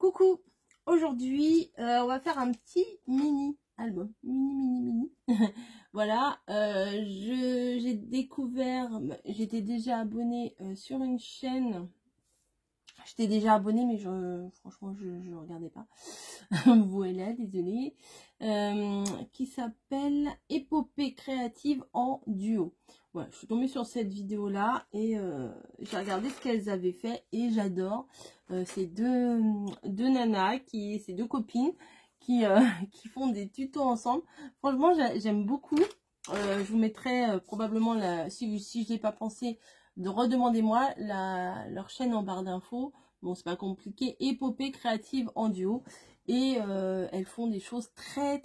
Coucou, aujourd'hui on va faire un petit mini album, mini. Voilà, j'ai découvert, j'étais déjà abonnée sur une chaîne, j'étais déjà abonnée mais franchement je regardais pas, voilà, désolée, qui s'appelle Épopée créative en duo. Voilà, je suis tombée sur cette vidéo là et j'ai regardé ce qu'elles avaient fait et j'adore. C'est deux nanas, ces deux copines qui font des tutos ensemble. Franchement, j'aime beaucoup. Je vous mettrai probablement, si je n'ai pas pensé, de redemandez-moi leur chaîne en barre d'infos. Bon, c'est pas compliqué. Épopée créative en duo. Et elles font des choses très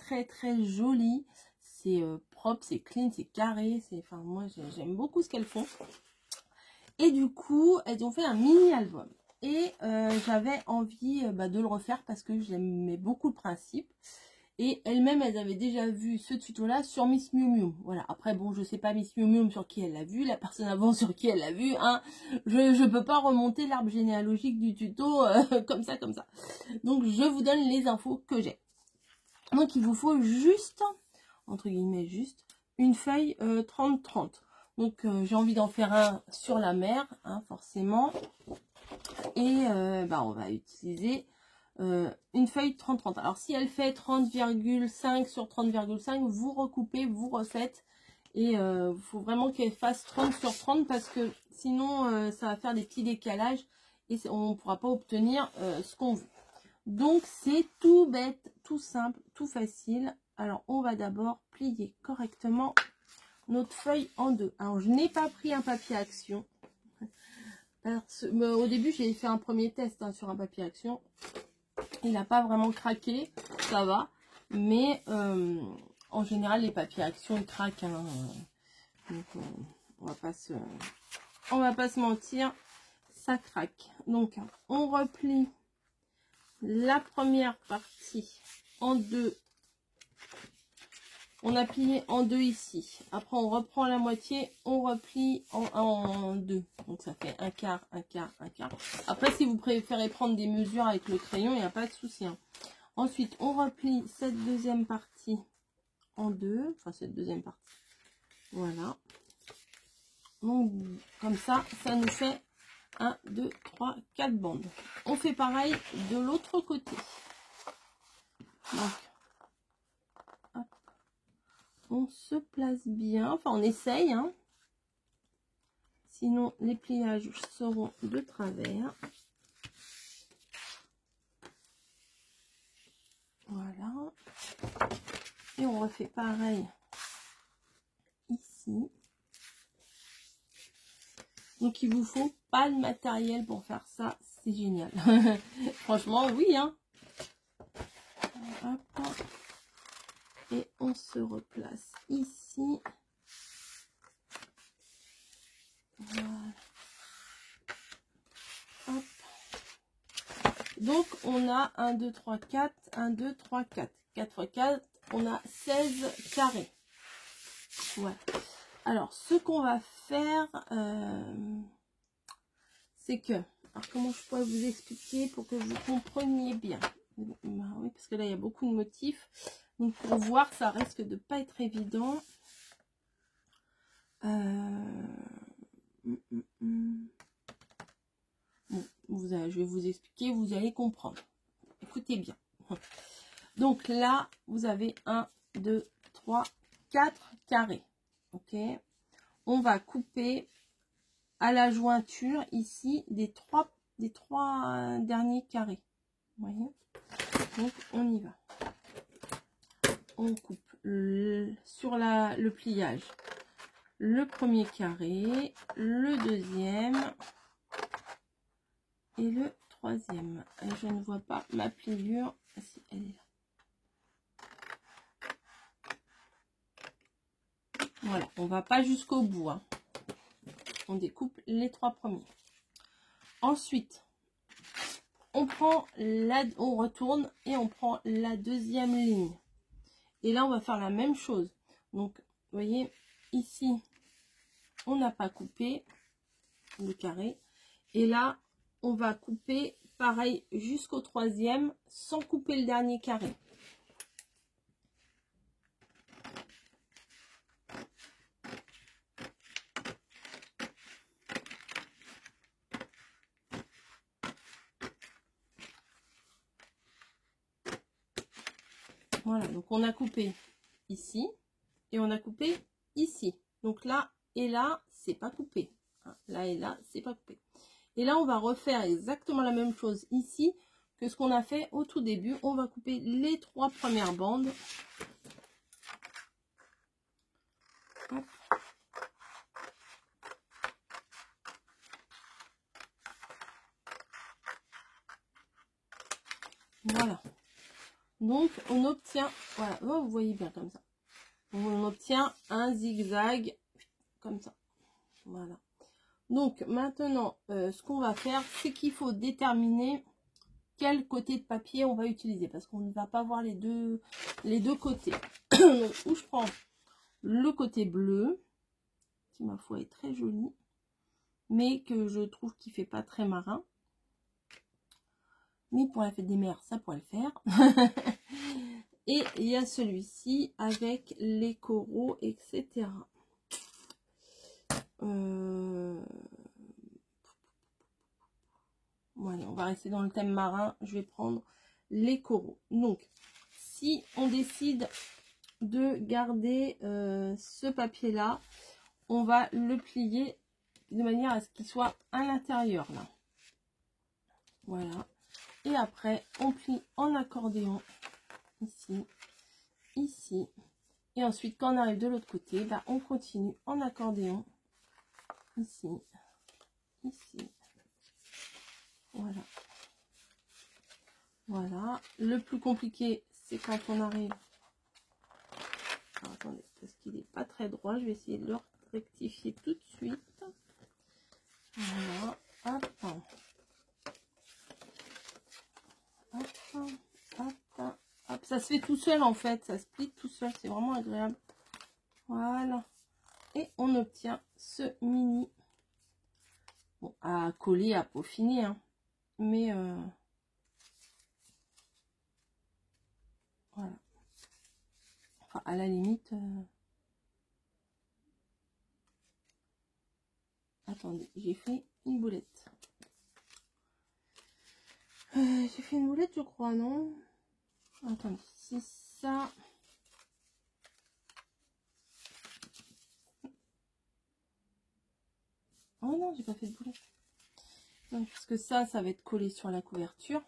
jolies. C'est propre, c'est clean, c'est carré. Enfin, moi, j'aime beaucoup ce qu'elles font. Et du coup, elles ont fait un mini-album. Et j'avais envie de le refaire parce que j'aimais beaucoup le principe. Et elles-mêmes, elles avaient déjà vu ce tuto-là sur Miss Miu Miu. Voilà. Après, bon, je sais pas Miss Miu Miu sur qui elle l'a vu, la personne avant sur qui elle l'a vu. Hein. Je peux pas remonter l'arbre généalogique du tuto comme ça. Donc, je vous donne les infos que j'ai. Donc, il vous faut juste, entre guillemets, juste une feuille 30-30. Donc, j'ai envie d'en faire un sur la mer, hein, forcément. Et on va utiliser une feuille 30-30. Alors, si elle fait 30,5 sur 30,5, vous recoupez, vous refaites. Et il faut vraiment qu'elle fasse 30 sur 30 parce que sinon, ça va faire des petits décalages et on ne pourra pas obtenir ce qu'on veut. Donc, c'est tout bête, tout simple, tout facile. Alors, on va d'abord plier correctement notre feuille en deux. Alors, je n'ai pas pris un papier action. Au début, j'ai fait un premier test sur un papier action. Il n'a pas vraiment craqué, ça va. Mais en général, les papiers action, ils craquent. Hein, donc, on va pas se mentir, ça craque. Donc, on replie la première partie en deux. On a plié en deux ici. Après, on reprend la moitié, on replie en deux. Donc, ça fait un quart, un quart, un quart. Après, si vous préférez prendre des mesures avec le crayon, il n'y a pas de souci. Hein. Ensuite, on replie cette deuxième partie en deux. Enfin, cette deuxième partie. Voilà. Donc, comme ça, ça nous fait 1, 2, 3, 4 bandes. On fait pareil de l'autre côté. Donc, hop. On se place bien. Enfin, on essaye. Hein. Sinon, les pliages seront de travers. Voilà. Et on refait pareil ici. Donc, il vous faut pas de matériel pour faire ça. C'est génial. Franchement, oui. Hein. Hop. Et on se replace ici. Voilà. Hop. Donc, on a 1, 2, 3, 4. 1, 2, 3, 4. 4 x 4, on a 16 carrés. Voilà. Alors, ce qu'on va faire, c'est que... Alors, comment je pourrais vous expliquer pour que vous compreniez bien? Oui, parce que là, il y a beaucoup de motifs. Donc, pour voir, ça risque de pas être évident. Bon, je vais vous expliquer, vous allez comprendre. Écoutez bien. Donc là, vous avez 1, 2, 3, 4 carrés. Ok. On va couper à la jointure ici des trois derniers carrés. Vous voyez. Donc on y va. On coupe sur le pliage le premier carré, le deuxième et le troisième. Et je ne vois pas ma pliure. Ah, si, elle est là. Voilà, on va pas jusqu'au bout. Hein. On découpe les 3 premiers. Ensuite, on retourne et on prend la deuxième ligne. Et là, on va faire la même chose. Donc, vous voyez, ici, on n'a pas coupé le carré. Et là, on va couper pareil jusqu'au 3e sans couper le dernier carré. Voilà, donc on a coupé ici et on a coupé ici. Donc là et là, c'est pas coupé. Là et là, c'est pas coupé. Et là, on va refaire exactement la même chose ici que ce qu'on a fait au tout début. On va couper les 3 premières bandes. Hop. Voilà. Donc, on obtient, voilà, oh, vous voyez bien comme ça. On obtient un zigzag comme ça. Voilà. Donc, maintenant, ce qu'on va faire, c'est qu'il faut déterminer quel côté de papier on va utiliser. Parce qu'on ne va pas voir les deux côtés. Donc, où je prends le côté bleu, qui, ma foi, est très joli, mais que je trouve qu'il fait pas très marin. Mais pour la fête des mères, ça pourrait le faire. Et il y a celui-ci avec les coraux, etc. Bon, allez, on va rester dans le thème marin. Je vais prendre les coraux. Donc, si on décide de garder ce papier-là, on va le plier de manière à ce qu'il soit à l'intérieur, là. Voilà. Et après, on plie en accordéon. Ici, ici. Et ensuite, quand on arrive de l'autre côté, bah, on continue en accordéon. Ici, ici. Voilà. Voilà. Le plus compliqué, c'est quand on arrive. Alors, attendez, parce qu'il n'est pas très droit. Je vais essayer de le rectifier tout de suite. Voilà. Hop. Hop. Hop. Hop. Ça se fait tout seul en fait. Ça se plie tout seul. C'est vraiment agréable. Voilà. Et on obtient ce mini. Bon, à coller, à peaufiner. Hein. Mais voilà. Enfin, à la limite. Attendez, j'ai fait une boulette. J'ai fait une boulette, je crois, non? Attendez, c'est ça. Oh non, j'ai pas fait de boulette. Donc, parce que ça va être collé sur la couverture.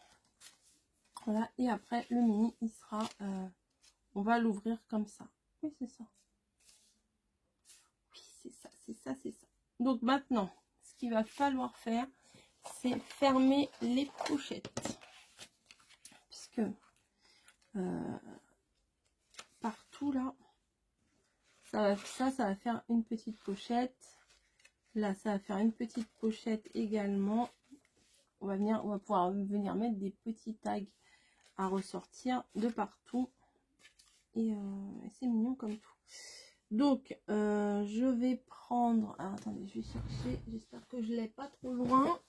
Voilà, et après, le mini, il sera... on va l'ouvrir comme ça. Oui, c'est ça. Oui, c'est ça, c'est ça, c'est ça. Donc, maintenant, ce qu'il va falloir faire, c'est fermer les pochettes. Puisque partout, là, ça va faire une petite pochette. Là, ça va faire une petite pochette également. On va pouvoir venir mettre des petits tags à ressortir de partout. Et c'est mignon comme tout. Donc, je vais prendre... Alors, attendez, je vais chercher. J'espère que je ne l'ai pas trop loin.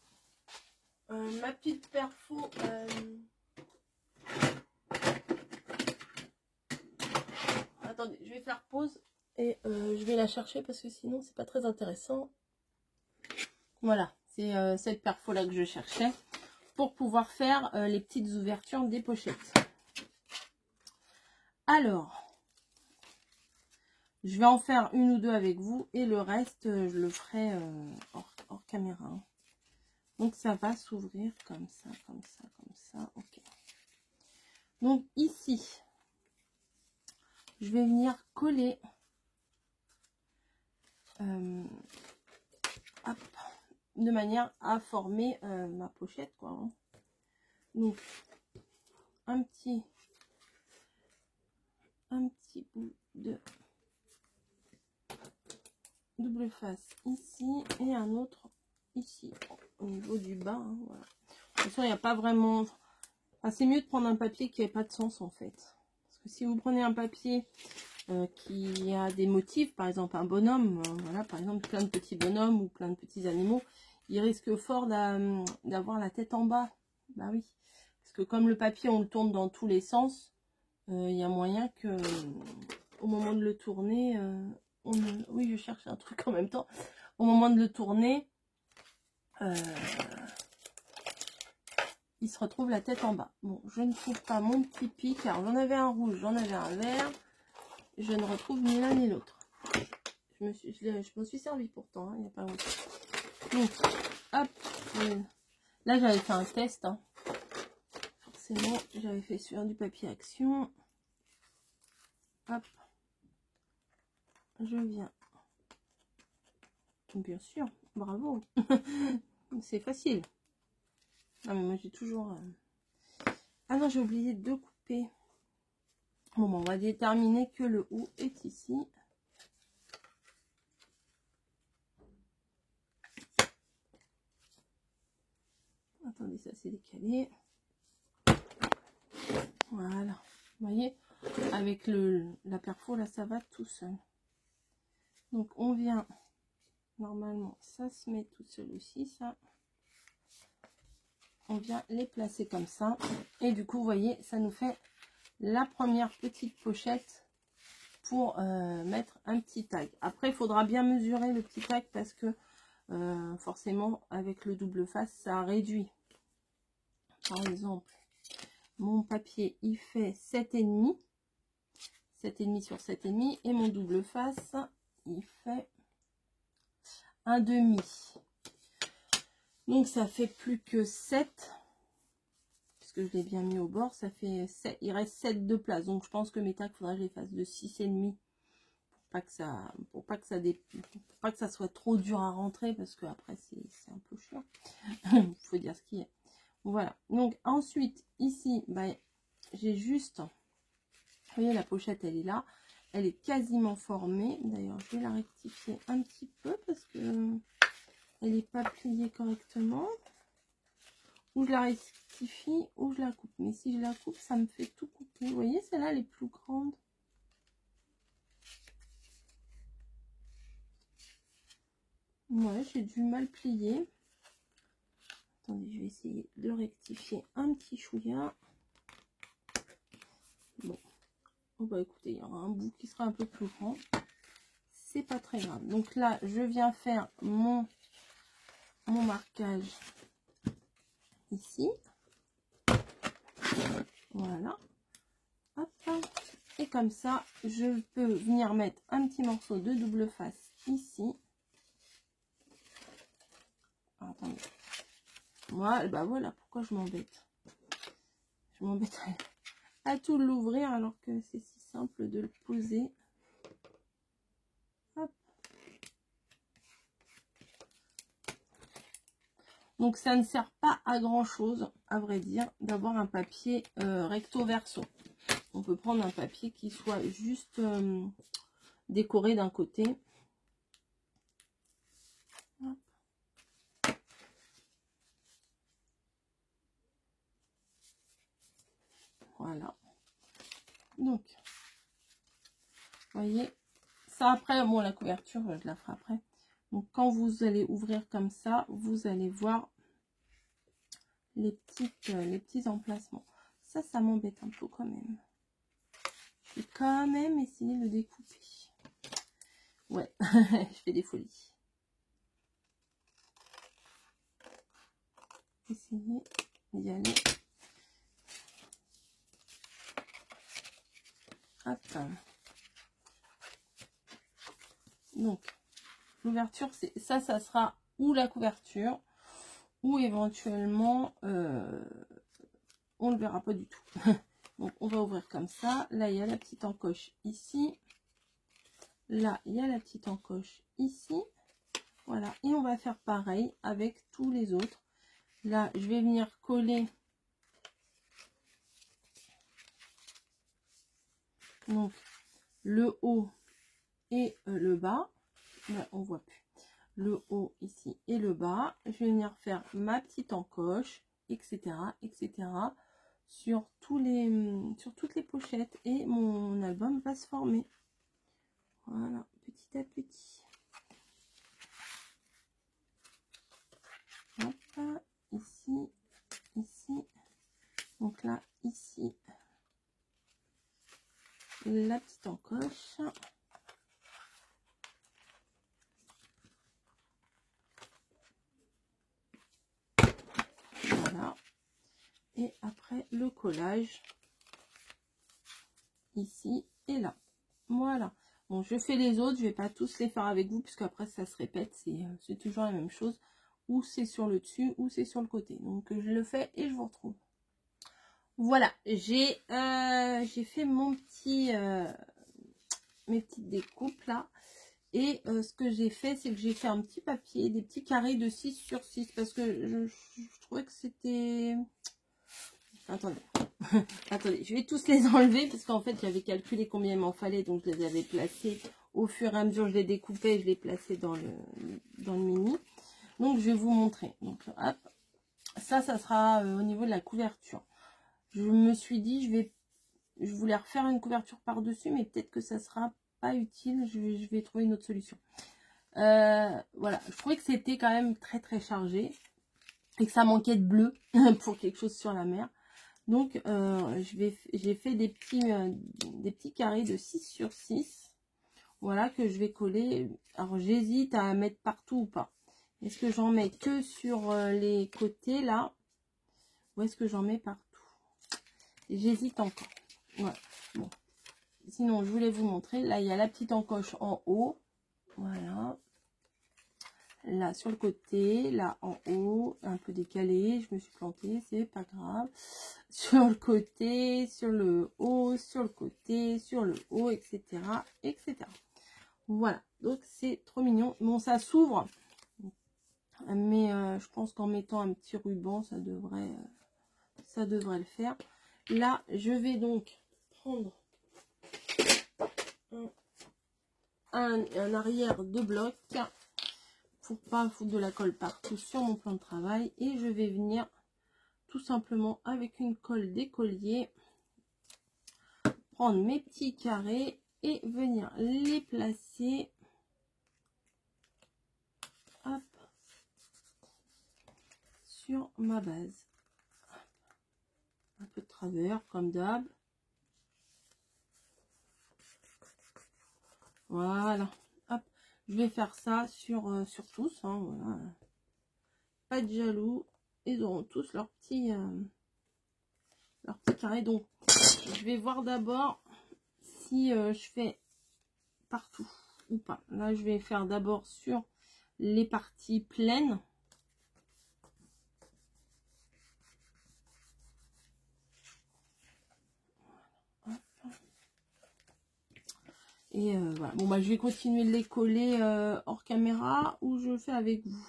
Ma petite perfo... Attendez, je vais faire pause. Et je vais la chercher parce que sinon, c'est pas très intéressant. Voilà, c'est cette perfo là que je cherchais pour pouvoir faire les petites ouvertures des pochettes. Alors, je vais en faire une ou deux avec vous et le reste, je le ferai hors caméra. Donc, ça va s'ouvrir comme ça, comme ça, comme ça. Ok. Donc, ici, je vais venir coller hop, de manière à former ma pochette, quoi. Hein. Donc, un petit bout de double face ici et un autre ici au niveau du bas. Hein, voilà. De toute façon, il n'y a pas vraiment... Enfin, c'est mieux de prendre un papier qui n'a pas de sens en fait. Parce que si vous prenez un papier qui a des motifs, par exemple un bonhomme, voilà, par exemple plein de petits bonhommes ou plein de petits animaux, il risque fort d'avoir la tête en bas Bah oui. Parce que comme le papier, on le tourne dans tous les sens, il y a moyen que au moment de le tourner, oui, je cherche un truc en même temps. Au moment de le tourner, il se retrouve la tête en bas. Bon, je ne trouve pas mon petit pic. Alors, j'en avais un rouge, j'en avais un vert. Je ne retrouve ni l'un ni l'autre. Je m'en suis servi pourtant, hein, il n'y a pas longtemps. Donc, hop. Là, j'avais fait un test. Hein. Forcément, j'avais fait sur du papier action. Hop. Je viens. Bien sûr, bravo. C'est facile. Ah, mais moi, j'ai toujours... Ah non, j'ai oublié de couper. Bon, on va déterminer que le haut est ici. Attendez, ça c'est décalé. Voilà. Vous voyez, avec la perfo, là, ça va tout seul. Donc, on vient... Normalement, ça se met tout seul aussi, ça. On vient les placer comme ça. Et du coup, vous voyez, ça nous fait la première petite pochette pour mettre un petit tag. Après, il faudra bien mesurer le petit tag parce que forcément, avec le double face, ça réduit. Par exemple, mon papier, il fait 7,5. 7,5 sur 7,5. Et mon double face, il fait 1,5. Donc, ça fait plus que 7. Que je l'ai bien mis au bord, ça fait 7, il reste 7 de place, donc je pense que mes tags, il faudra que je les fasse de 6,5 pour pas que ça soit trop dur à rentrer, parce que après c'est un peu chiant. Il faut dire ce qu'il y a. Voilà, donc ensuite ici, bah, j'ai juste, vous voyez, la pochette elle est là, elle est quasiment formée. D'ailleurs, je vais la rectifier un petit peu parce que elle n'est pas pliée correctement. Ou je la rectifie, ou je la coupe. Mais si je la coupe, ça me fait tout couper. Vous voyez, celle-là, elle est plus grande. Ouais, j'ai du mal plier. Attendez, je vais essayer de rectifier un petit chouïa. Bon. Oh bah écoutez, il y aura un bout qui sera un peu plus grand. C'est pas très grave. Donc là, je viens faire mon marquage ici. Voilà. Hop. Et comme ça, je peux venir mettre un petit morceau de double face ici. Attendez. Moi, bah voilà pourquoi je m'embête. Je m'embête à tout l'ouvrir alors que c'est si simple de le poser. Hop. Donc ça ne sert pas à grand chose, à vrai dire, d'avoir un papier recto verso. On peut prendre un papier qui soit juste décoré d'un côté. Hop. Voilà. Donc, vous voyez, ça après, bon, la couverture, je la ferai après. Donc, quand vous allez ouvrir comme ça, vous allez voir les petits emplacements. Ça m'embête un peu quand même. Je vais quand même essayer de le découper. Ouais, je fais des folies. Essayer d'y aller. Hop. Donc, l'ouverture, c'est ça sera ou la couverture, ou éventuellement, on ne le verra pas du tout. Donc, on va ouvrir comme ça. Là, il y a la petite encoche ici. Là, il y a la petite encoche ici. Voilà. Et on va faire pareil avec tous les autres. Là, je vais venir coller. Donc, le haut et le bas. Là, on voit plus. Le haut ici et le bas. Je vais venir faire ma petite encoche, etc., etc. sur toutes les pochettes et mon album va se former. Voilà, petit à petit. Hop, ici, ici, Donc là, ici, la petite encoche. Voilà. Et après, le collage. Ici et là. Voilà. Bon, je fais les autres. Je vais pas tous les faire avec vous, puisque après, ça se répète. C'est toujours la même chose. Ou c'est sur le dessus, ou c'est sur le côté. Donc, je le fais et je vous retrouve. Voilà, j'ai fait mon petit mes petites découpes là, et ce que j'ai fait, c'est que j'ai fait un petit papier, des petits carrés de 6 sur 6, parce que je trouvais que c'était... Attendez, attendez, je vais tous les enlever, parce qu'en fait j'avais calculé combien il m'en fallait, donc je les avais placés au fur et à mesure, je les découpais, je les plaçais dans le mini. Donc je vais vous montrer. Donc hop, ça sera au niveau de la couverture. Je me suis dit, je voulais refaire une couverture par-dessus, mais peut-être que ça sera pas utile. Je vais trouver une autre solution. Voilà, je trouvais que c'était quand même très très chargé et que ça manquait de bleu pour quelque chose sur la mer. Donc, j'ai fait des petits carrés de 6 sur 6. Voilà, que je vais coller. Alors, j'hésite à mettre partout ou pas. Est-ce que j'en mets que sur les côtés là, ou est-ce que j'en mets partout? J'hésite encore. Voilà. Bon. Sinon, je voulais vous montrer. Là, il y a la petite encoche en haut. Voilà. Là, sur le côté. Là, en haut. Un peu décalé. Je me suis plantée. C'est pas grave. Sur le côté. Sur le haut. Sur le côté. Sur le haut. Etc. Etc. Voilà. Donc, c'est trop mignon. Bon, ça s'ouvre. Mais je pense qu'en mettant un petit ruban, ça devrait le faire. Là, je vais donc prendre un arrière de bloc pour pas foutre de la colle partout sur mon plan de travail, et je vais venir tout simplement avec une colle d'écolier prendre mes petits carrés et venir les placer, hop, sur ma base. Un peu de travers comme d'hab. Voilà, hop, je vais faire ça sur tous, hein, voilà. Pas de jaloux, ils auront tous leurs petits carrés. Donc je vais voir d'abord si je fais partout ou pas. Là, je vais faire d'abord sur les parties pleines. Et voilà. Bon, bah, je vais continuer de les coller hors caméra, ou je le fais avec vous.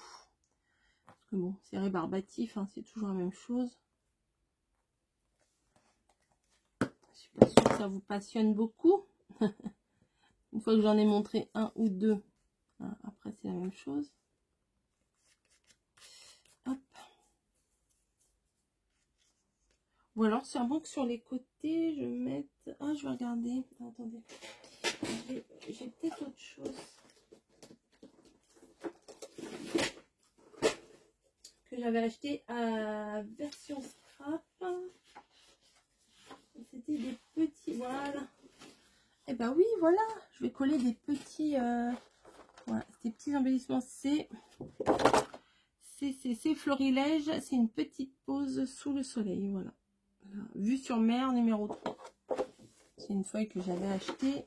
Parce que bon, c'est rébarbatif, hein, c'est toujours la même chose. Je suis pas sûre que ça vous passionne beaucoup. Une fois que j'en ai montré un ou deux, hein, après c'est la même chose. Hop. Ou alors c'est bon que sur les côtés, je mette... Ah, je vais regarder. Attendez. J'ai peut-être autre chose que j'avais acheté à version scrap. C'était des petits... Voilà. Et ben oui, voilà. Je vais coller des petits... Voilà, des petits embellissements. C'est Florilège. C'est une petite pause sous le soleil. Voilà. Vue sur mer numéro 3. C'est une feuille que j'avais achetée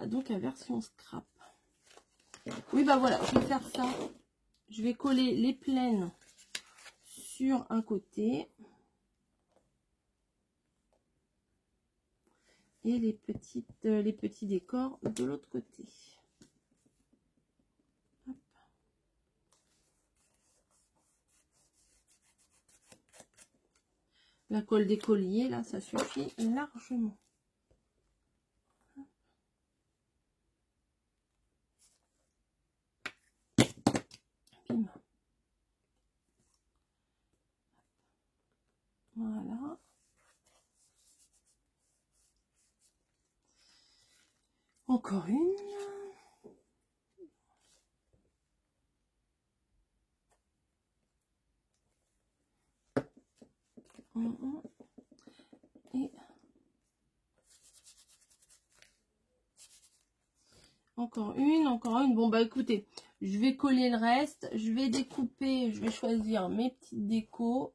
donc à version scrap. Oui, bah voilà, je vais faire ça. Je vais coller les plaines sur un côté et les petits décors de l'autre côté. Hop. La colle d'écolier, là, ça suffit largement. Bim. Voilà. Encore une. Et encore une. Bon, bah écoutez, je vais coller le reste. Je vais découper, je vais choisir mes petites décos.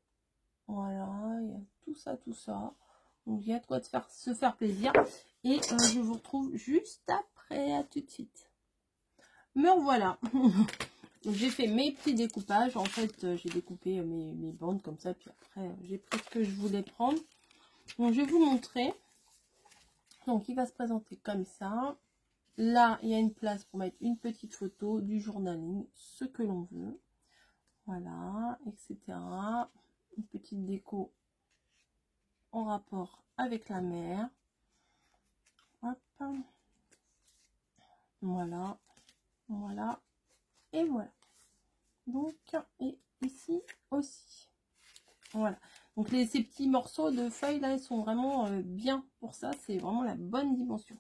Voilà, il y a tout ça, tout ça. Donc, il y a de quoi se faire plaisir. Et je vous retrouve juste après. À tout de suite. Me revoilà. J'ai fait mes petits découpages. En fait, j'ai découpé mes bandes comme ça. Puis après, j'ai pris ce que je voulais prendre. Donc, je vais vous montrer. Donc, il va se présenter comme ça. Là, il y a une place pour mettre une petite photo, du journaling, ce que l'on veut. Voilà, etc. Une petite déco en rapport avec la mer. Hop. Voilà. Voilà. Et voilà. Donc, et ici aussi. Voilà. Donc, ces petits morceaux de feuilles là, ils sont vraiment bien pour ça. C'est vraiment la bonne dimension.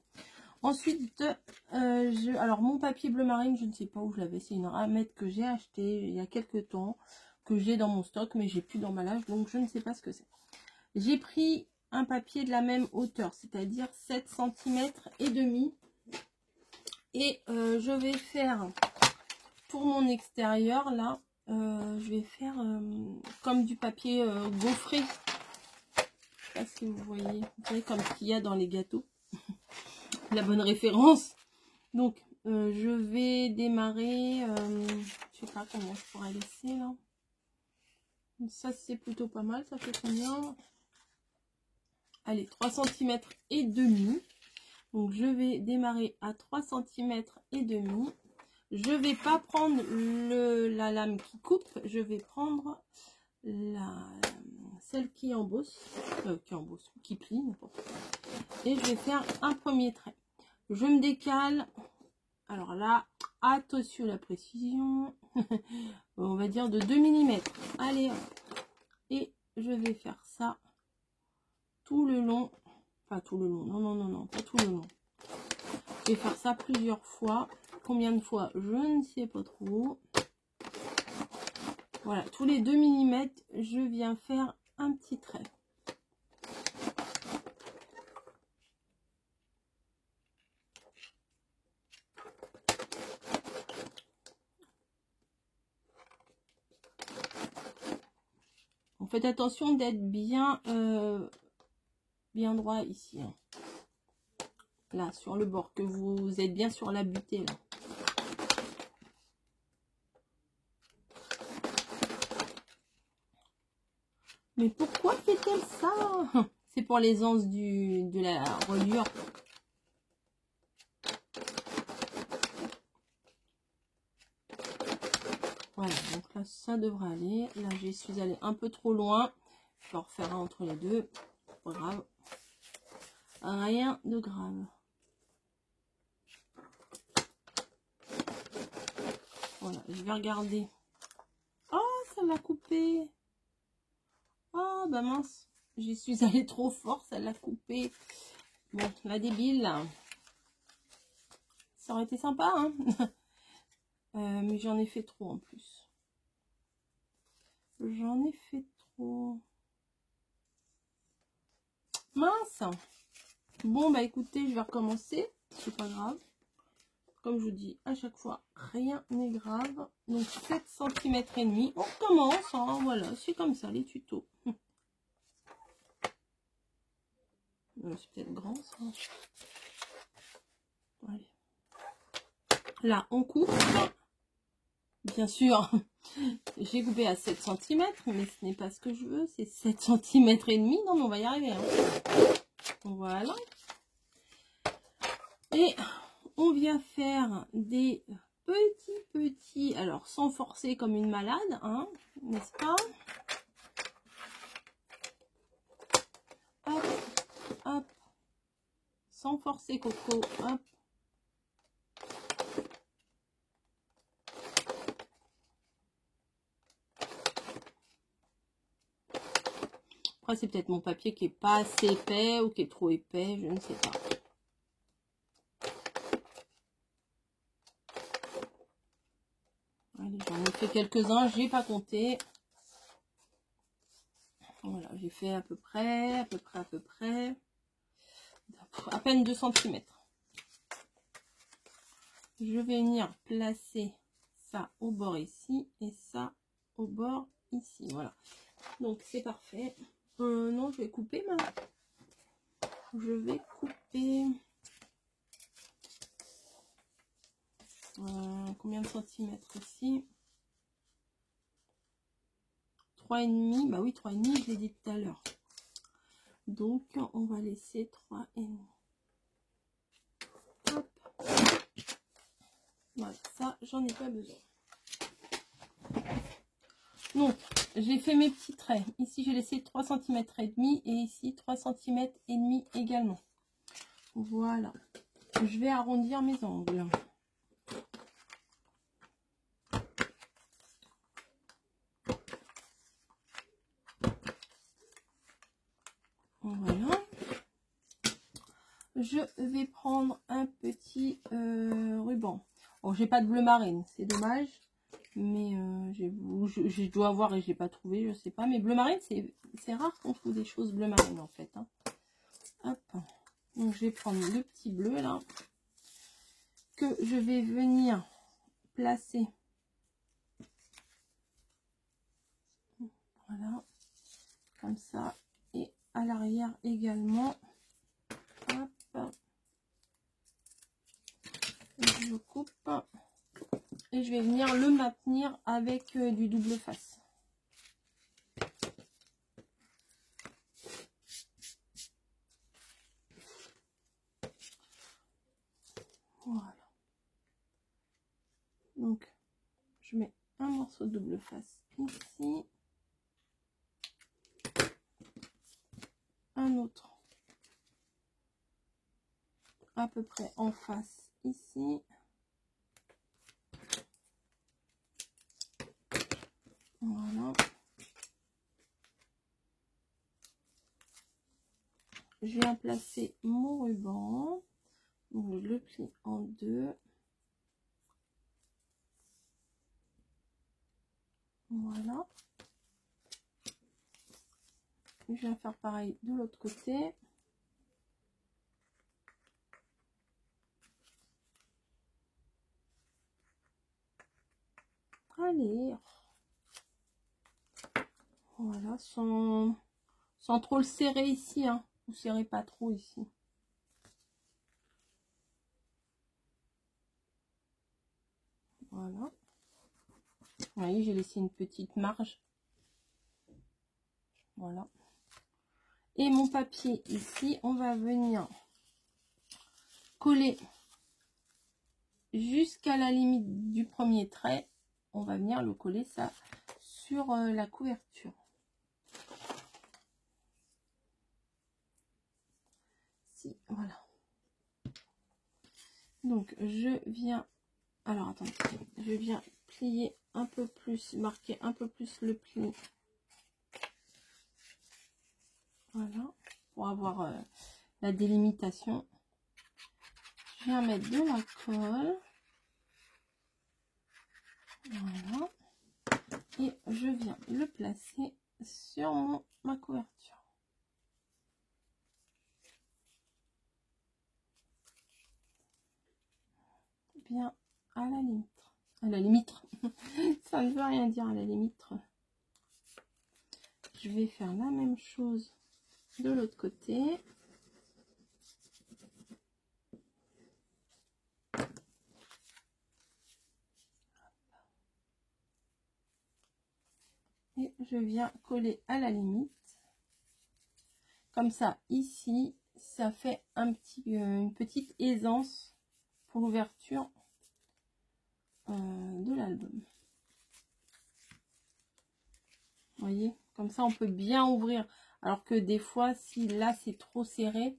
Ensuite, alors mon papier bleu marine, je ne sais pas où je l'avais. C'est une ramette que j'ai acheté il y a quelques temps, que j'ai dans mon stock, mais j'ai plus d'emballage, donc je ne sais pas ce que c'est. J'ai pris un papier de la même hauteur, c'est-à-dire 7 cm et demi. Et je vais faire, pour mon extérieur, là, je vais faire comme du papier gaufré. Je sais pas si vous voyez, comme ce qu'il y a dans les gâteaux. La bonne référence. Donc, je vais démarrer, je sais pas comment je pourrais laisser là. Ça, c'est plutôt pas mal. Ça fait combien? Allez, 3 cm et demi. Donc, je vais démarrer à 3 cm et demi. Je vais pas prendre la lame qui coupe. Je vais prendre celle qui embosse, qui plie, n'importe quoi. Et je vais faire un premier trait. Je me décale. Alors là, attention à la précision. On va dire de 2 mm. Allez, et je vais faire ça tout le long. Pas tout le long. Non, pas tout le long. Je vais faire ça plusieurs fois. Combien de fois? Je ne sais pas trop. Voilà, tous les 2 mm, je viens faire un petit trait. Faites attention d'être bien droit ici, hein. Là sur le bord, que vous êtes bien sur la butée là. Mais pourquoi fait-elle ça? C'est pour l'aisance de la reliure. Voilà, donc là ça devrait aller. Là je suis allée un peu trop loin. Je vais en refaire un entre les deux. Pas grave. Rien de grave. Voilà, je vais regarder. Oh, ça l'a coupé. Oh, bah mince. J'y suis allée trop fort, ça l'a coupé. Bon, la débile. Ça aurait été sympa, hein. Mais j'en ai fait trop en plus. J'en ai fait trop. Mince. Bon, bah écoutez, je vais recommencer. C'est pas grave. Comme je vous dis à chaque fois, rien n'est grave. Donc 7 cm et demi. On commence, hein, voilà, c'est comme ça les tutos. C'est peut-être grand ça. Allez. Là, on coupe. Bien sûr, j'ai coupé à 7 cm, mais ce n'est pas ce que je veux. C'est 7 cm et demi. Non, mais on va y arriver, hein. Voilà. Et on vient faire des petits, alors sans forcer comme une malade, hein, n'est-ce pas? Hop, hop, sans forcer Coco, hop. Après, c'est peut-être mon papier qui est pas assez épais ou qui est trop épais, je ne sais pas. Allez, j'en ai fait quelques-uns, j'ai pas compté. Voilà, j'ai fait à peu près, à peine 2 cm. Je vais venir placer ça au bord ici et ça au bord ici. Voilà. Donc c'est parfait. Non, je vais couper Je vais couper. Combien de centimètres ici? 3,5. Bah oui, 3,5, je l'ai dit tout à l'heure. Donc on va laisser 3,5. Hop. Voilà, ça, j'en ai pas besoin. Donc, j'ai fait mes petits traits. Ici, j'ai laissé 3 cm et demi et ici 3 cm et demi également. Voilà. Je vais arrondir mes angles. Voilà. Je vais prendre un petit ruban. Bon, j'ai pas de bleu marine, c'est dommage. Mais je dois avoir et j'ai pas trouvé, je sais pas. Mais bleu marine, c'est rare qu'on trouve des choses bleu marine en fait. Hein. Hop. Donc je vais prendre le petit bleu là. Que je vais venir placer. Voilà. Comme ça. Et à l'arrière également. Hop. Je coupe. Et je vais venir le maintenir avec du double face. Voilà. Donc, je mets un morceau de double face ici. Un autre. À peu près en face ici. Voilà. Je viens placer mon ruban. Donc, je le plie en deux. Voilà. Je viens faire pareil de l'autre côté. Allez. Voilà, sans trop le serrer ici. Hein. Vous serrez pas trop ici. Voilà. Vous voyez, j'ai laissé une petite marge. Voilà. Et mon papier ici, on va venir coller jusqu'à la limite du premier trait. On va venir le coller ça sur la couverture. Si, voilà. Donc je viens, alors attendez, je viens plier un peu plus, marquer un peu plus le pli. Voilà, pour avoir la délimitation. Je viens mettre de la colle. Voilà. Et je viens le placer sur ma couverture. Bien à la limite. À la limite. Ça ne veut rien dire à la limite. Je vais faire la même chose de l'autre côté. Et je viens coller à la limite. Comme ça, ici, ça fait une petite aisance pour l'ouverture de l'album. Vous voyez, comme ça, on peut bien ouvrir. Alors que des fois, si là, c'est trop serré,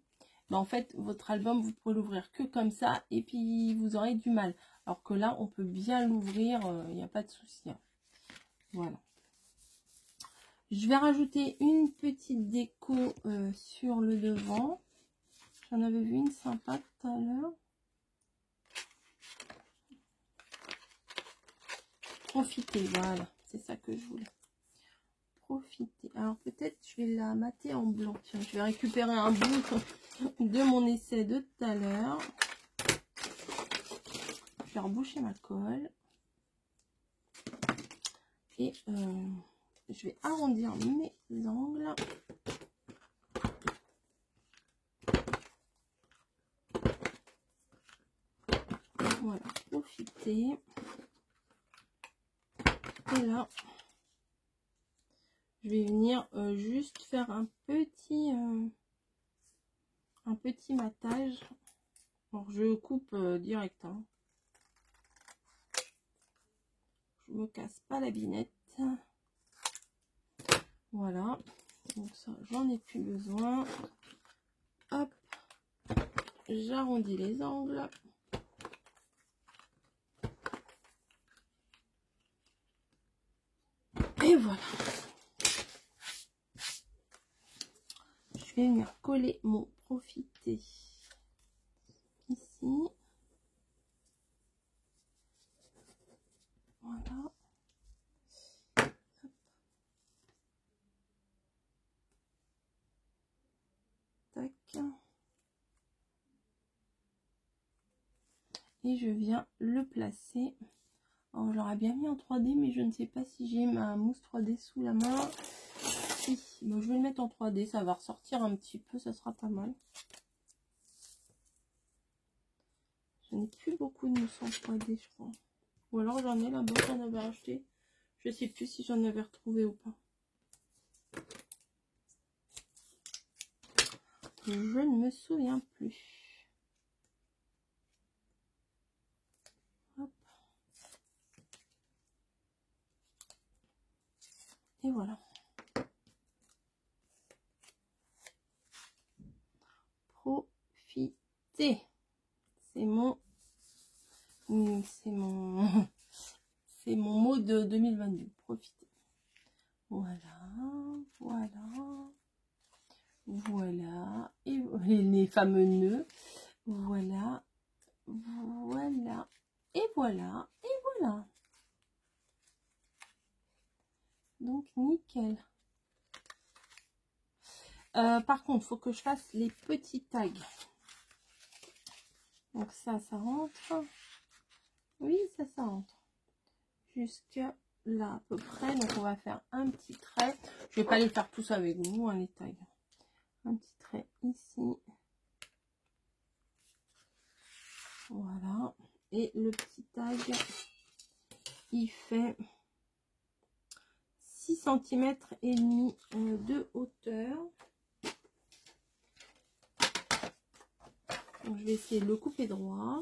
ben en fait, votre album, vous pouvez l'ouvrir que comme ça. Et puis, vous aurez du mal. Alors que là, on peut bien l'ouvrir. Il n'y a pas de souci. Hein. Voilà. Je vais rajouter une petite déco sur le devant. J'en avais vu une sympa tout à l'heure. Profitez, voilà. C'est ça que je voulais. profiter. Alors peut-être je vais la mater en blanc. Tiens, je vais récupérer un bout de mon essai de tout à l'heure. Je vais reboucher ma colle. Et je vais arrondir mes angles. Voilà, profiter. Et là, je vais venir juste faire un petit matage. Alors, je coupe direct. Hein. Je me casse pas la binette. Voilà. Donc ça, j'en ai plus besoin. Hop. J'arrondis les angles. Et voilà. Je vais venir coller mon profiter ici. Voilà. Tac. Et je viens le placer. Alors, j'aurais bien mis en 3D, mais je ne sais pas si j'ai ma mousse 3D sous la main. Si, bon, je vais le mettre en 3D, ça va ressortir un petit peu, ça sera pas mal. Je n'ai plus beaucoup de mousse en 3D, je crois. Ou alors j'en ai là-bas, j'en avais acheté. Je sais plus si j'en avais retrouvé ou pas. Je ne me souviens plus. Hop. Et voilà. Profiter. C'est mon c'est mon mot de 2022. Profiter. Voilà, voilà, voilà. Et les fameux nœuds. Voilà, voilà, et voilà, et voilà. Donc nickel. Par contre, il faut que je fasse les petits tags. Donc ça rentre. Oui, ça rentre. Jusque là à peu près. Donc on va faire un petit trait. Je vais pas les faire tous avec vous, hein, les tags. Un petit trait ici. Voilà. Et le petit tag, il fait 6 cm et demi de hauteur. Donc, je vais essayer de le couper droit.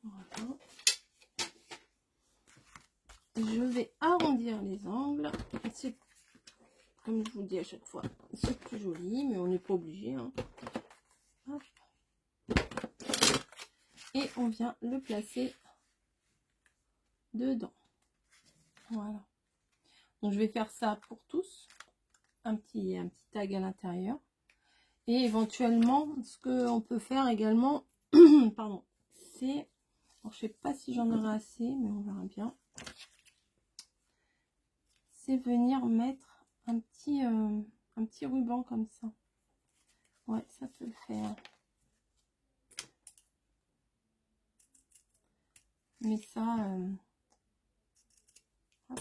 Voilà. Je vais arrondir les angles. C'est, comme je vous dis à chaque fois, c'est plus joli, mais on n'est pas obligé. Hein. Hop. Et on vient le placer dedans. Voilà. Donc je vais faire ça pour tous. Un petit tag à l'intérieur. Et éventuellement, ce qu'on peut faire également, pardon, c'est, je sais pas si j'en aurai assez, mais on verra bien. C'est venir mettre un petit ruban comme ça. Ouais, ça peut le faire. Mais ça, hop.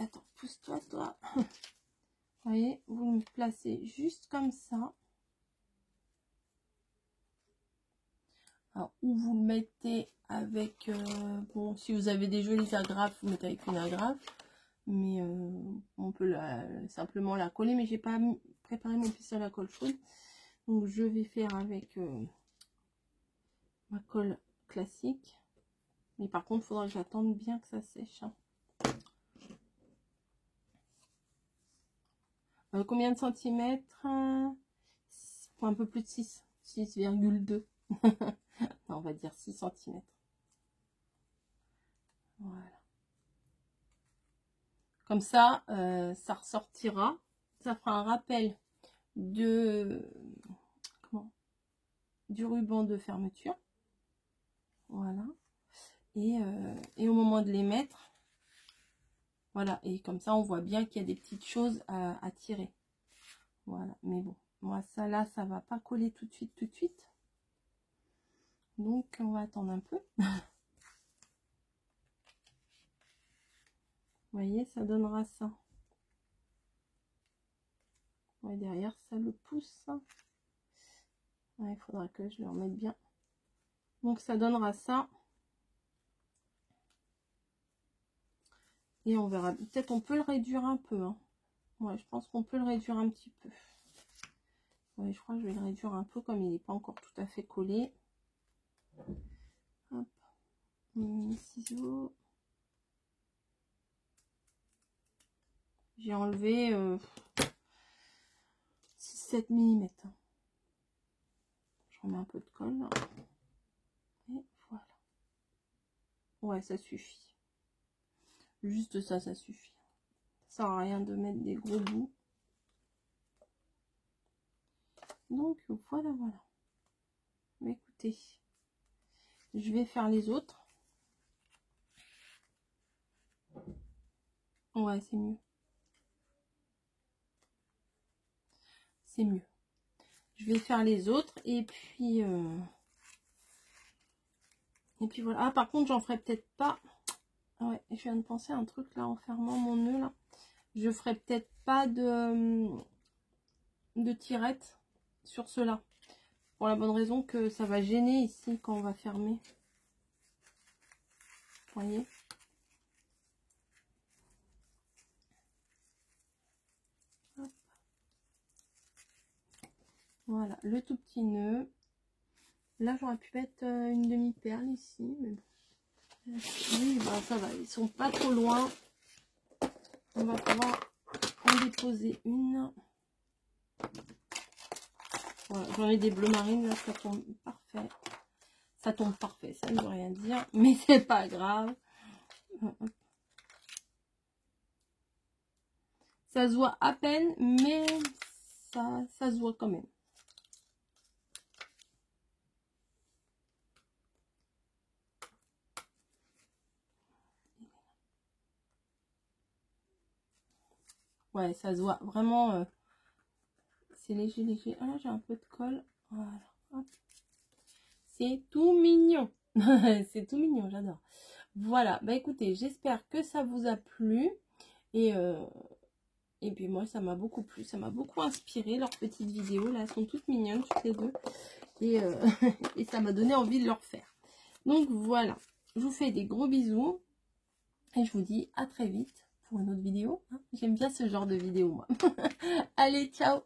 Attends, pousse-toi, toi. Vous voyez, vous me placez juste comme ça. Alors, ou vous le mettez avec, bon, si vous avez des jolies agrafes, vous mettez avec une agrafe. Mais on peut simplement la coller. Mais j'ai pas préparé mon pistolet à colle chaude. Donc, je vais faire avec ma colle classique. Mais par contre, il faudra que j'attende bien que ça sèche. Hein. Combien de centimètres? Un peu plus de 6. 6,2. On va dire 6 cm. Voilà. Comme ça, ça ressortira. Ça fera un rappel du ruban de fermeture. Voilà. et au moment de les mettre, voilà, et comme ça on voit bien qu'il y a des petites choses à tirer. Voilà, mais bon, moi ça là, ça va pas coller tout de suite. Donc on va attendre un peu. Vous voyez, ça donnera ça. Ouais, derrière ça le pousse. Ouais, il faudra que je le remette bien. Donc ça donnera ça. Et on verra. Peut-être on peut le réduire un peu. Hein. Ouais, je pense qu'on peut le réduire un petit peu. Ouais, je crois que je vais le réduire un peu comme il n'est pas encore tout à fait collé. Hop. Ciseaux. J'ai enlevé 6-7 mm. Je remets un peu de colle. Là. Et voilà. Ouais, ça suffit. Juste ça, ça suffit. Ça sert à rien de mettre des gros bouts. Donc voilà. Mais écoutez, je vais faire les autres. Ouais, c'est mieux. C'est mieux. Je vais faire les autres et puis voilà. Ah, par contre, j'en ferai peut-être pas. Ouais, je viens de penser à un truc là en fermant mon nœud là. Je ferai peut-être pas de tirette sur cela. Pour la bonne raison que ça va gêner ici quand on va fermer. Vous voyez? Hop. Voilà, le tout petit nœud. Là, j'aurais pu mettre une demi-perle ici. Mais bon. Oui, bah, ça va, ils sont pas trop loin. On va pouvoir en déposer une. Voilà, j'en ai des bleus marines, là, ça tombe parfait. Ça tombe parfait, ça ne veut rien dire, mais c'est pas grave. Ça se voit à peine, mais ça se voit quand même. Ouais, ça se voit vraiment. C'est léger. Ah, j'ai un peu de colle. Voilà. C'est tout mignon. C'est tout mignon, j'adore. Voilà, bah écoutez, j'espère que ça vous a plu. Et puis moi, ça m'a beaucoup plu. Ça m'a beaucoup inspiré, leurs petites vidéos. Là, elles sont toutes mignonnes, toutes les deux. Et, et ça m'a donné envie de le refaire. Donc voilà, je vous fais des gros bisous. Et je vous dis à très vite pour une autre vidéo. J'aime bien ce genre de vidéo, moi. Allez, ciao!